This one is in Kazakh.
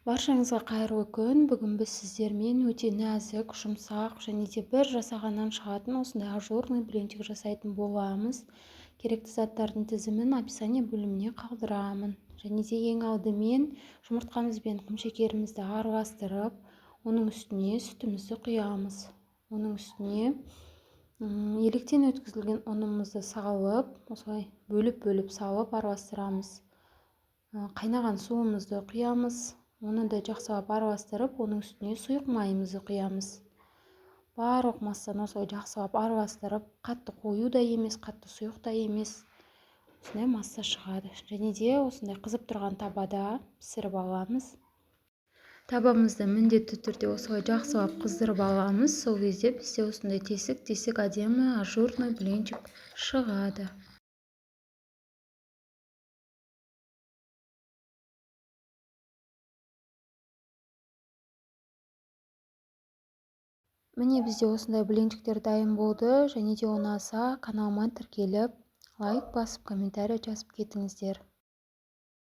Баршаңызға қайырлы күн. Бүгін біз сіздермен өте нәзік, жұмсақ және де бір жасағаннан шығатын осындай ажурный блинчик жасайтын боламыз. Керекті заттардың тізімін описание бөліміне қалдырамын. Және де ең алдымен жұмыртқамыз бен құмшекерімізді араластырып, оның үстіне сүтімізді құямыз. Оның үстіне електен өткізілген ұнымызды салып, осылай бөліп салып араластырамыз. Қайнаған суымызды құямыз. Оны да жақсылап араластырып, оның үстіне сұйық майымызды құямыз. Барлық массаны осылай жақсылап араластырып, қатты қою да емес, қатты сұйық та емес. Осындай масса шығады. Және де осындай қызып тұрған табада пісіріп аламыз. Табамызды міндетті түрде осылай жақсылап қыздырып аламыз. Сол кезде бізде осындай тесік әдемі ажурный блинчик шығады. Міне бізде осындай блинчиктер дайын болды. Және де ұнаса каналыма тіркеліп, лайк басып, комментарий жазып кетіңіздер.